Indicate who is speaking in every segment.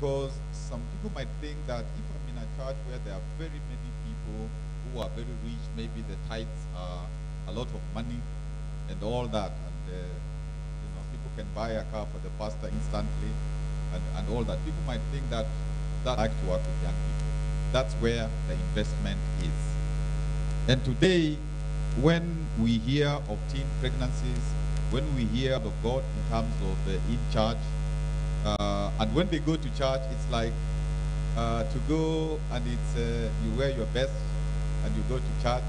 Speaker 1: Because some people might think that if I'm in a church where there are very many people who are very rich, maybe the tithes are a lot of money and all that, and people can buy a car for the pastor instantly and all that. People might think that I like to work with young people. That's where the investment is. And today, when we hear of teen pregnancies, when we hear of God in terms of in charge, and when they go to church, it's like to go and it's you wear your best and you go to church,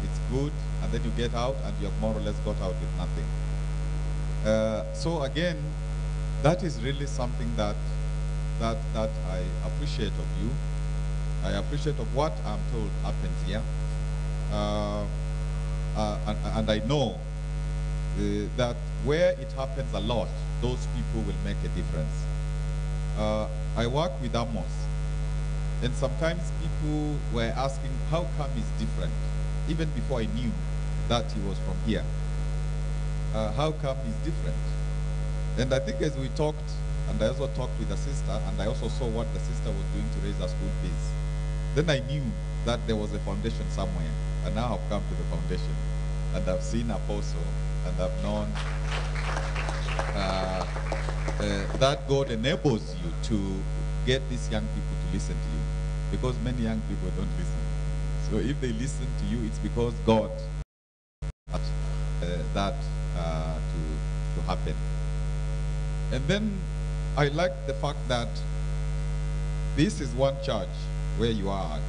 Speaker 1: it's good, and then you get out and you have more or less got out with nothing. So again, that is really something that I appreciate of you. I appreciate of what I'm told happens here. And I know that where it happens a lot, those people will make a difference. I work with Amos, and sometimes people were asking, how come he's different? Even before I knew that he was from here. How come he's different? And I think as we talked, and I also talked with the sister, and I also saw what the sister was doing to raise her school fees, then I knew that there was a foundation somewhere. And now I've come to the foundation, and I've seen Apostle, and I've known that God enables you to get these young people to listen to you, because many young people don't listen. So if they listen to you, it's because God that to happen. And then I like the fact that this is one church where you are at,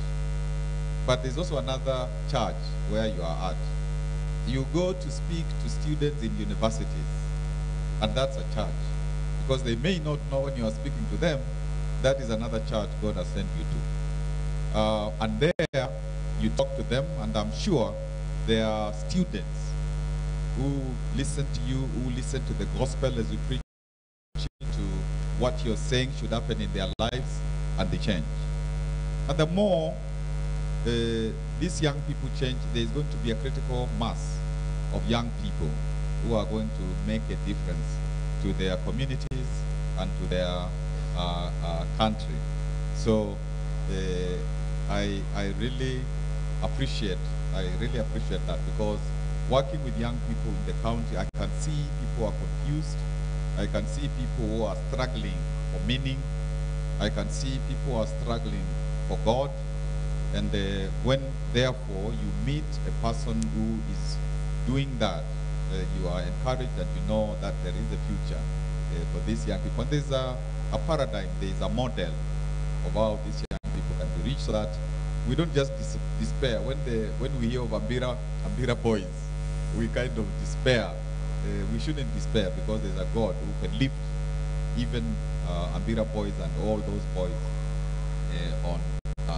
Speaker 1: but there's also another church where you are at. You go to speak to students in universities, and that's a church, because they may not know when you are speaking to them, that is another church God has sent you to. And there you talk to them, and I'm sure there are students who listen to you, who listen to the gospel as you preach, to what you're saying should happen in their lives, and they change. And the more these young people change, there's going to be a critical mass of young people who are going to make a difference to their communities and to their country. So I really appreciate that, because working with young people in the county, I can see people are confused. I can see people who are struggling for meaning. I can see people who are struggling for God. And when, therefore, you meet a person who is doing that, you are encouraged and you know that there is a future for these young people. And there's a paradigm, there's a model of how these young people can be reached, so that we don't just despair. When we hear of Ambira boys, we kind of despair. We shouldn't despair, because there's a God who can lift even Ambira boys and all those boys on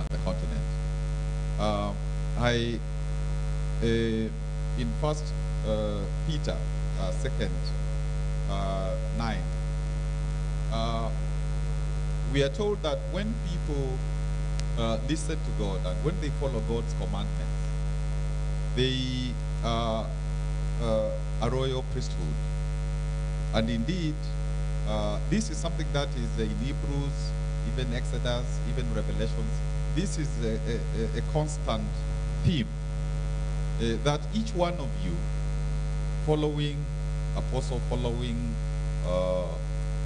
Speaker 1: the continent. In First Peter, 9, we are told that when people listen to God and when they follow God's commandments, they are a royal priesthood. And indeed, this is something that is in Hebrews, even Exodus, even Revelations. This is a constant theme, that each one of you, following apostle, following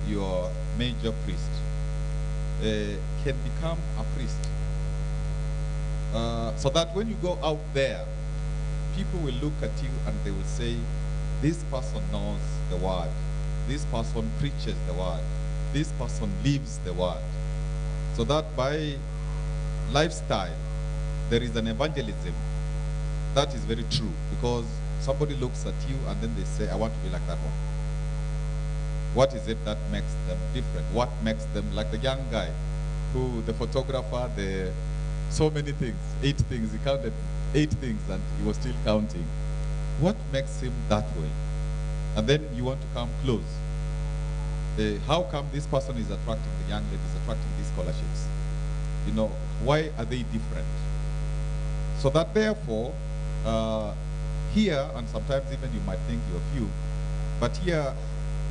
Speaker 1: your major priest, can become a priest. So that when you go out there, people will look at you and they will say, this person knows the word. This person preaches the word. This person lives the word. So that by lifestyle, there is an evangelism. That is very true, because somebody looks at you and then they say, I want to be like that one. What is it that makes them different? What makes them like the young guy who, the photographer, so many things, 8 things, he counted 8 things and he was still counting. What makes him that way? And then you want to come close. How come this person is attracting the young ladies, attracting these scholarships? You know, why are they different? So that therefore, here, and sometimes even you might think you're few, but here,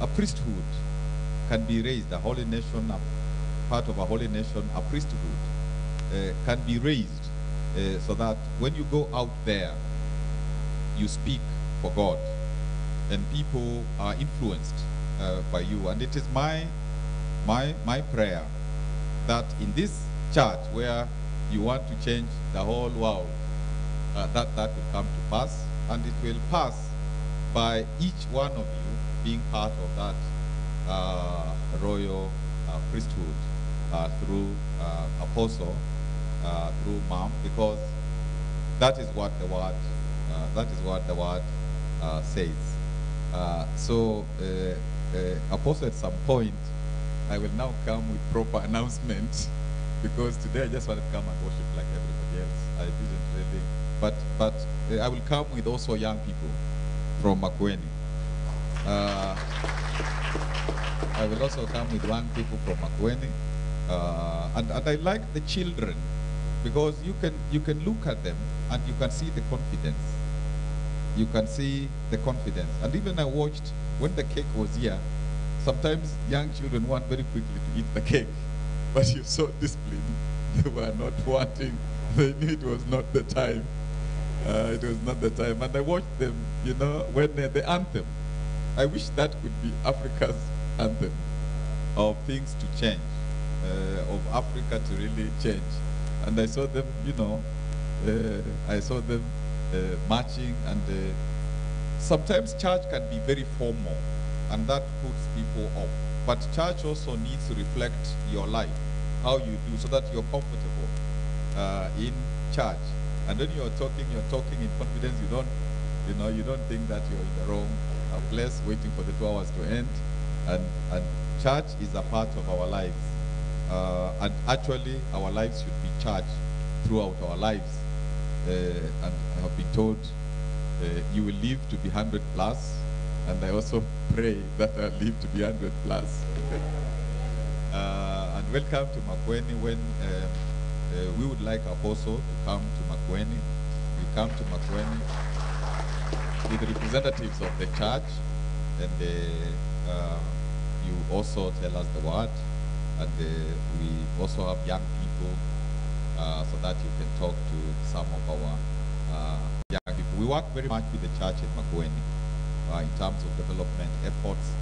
Speaker 1: a priesthood can be raised, a holy nation, part of a holy nation, a priesthood, can be raised so that when you go out there, you speak for God, and people are influenced by you. And it is my prayer that in this church where you want to change the whole world, that will come to pass, and it will pass by each one of you being part of that royal priesthood through apostle, through mom, because that is what the word says. So apostle, at some point, I will now come with proper announcement, because today I just want to come and worship like everybody else. I didn't really, but I will come with also young people from Makueni. I will also come with young people from Makueni, and I like the children, because you can look at them and you can see the confidence. You can see the confidence. And even I watched when the cake was here. Sometimes young children want very quickly to eat the cake, but you saw discipline. They were not wanting. They knew it was not the time. It was not the time. And I watched them, you know, when the anthem. I wish that could be Africa's anthem of things to change, of Africa to really change. And I saw them, you know, I saw them marching, and sometimes church can be very formal, and that puts people off. But church also needs to reflect your life, how you do, so that you're comfortable in church. And when you're talking in confidence. You don't think that you're in the wrong place waiting for the 2 hours to end. And church is a part of our lives. And actually, our lives should be church throughout our lives. And I have been told you will live to be 100 plus, and I also pray that I'll live to be 100 plus. And welcome to Makueni. When we would like Apostle to come to Makueni, we come to Makueni with representatives of the church, and you also tell us the word, and we also have young people so that you can talk to some of our young people. We work very much with the church in Makueni in terms of development efforts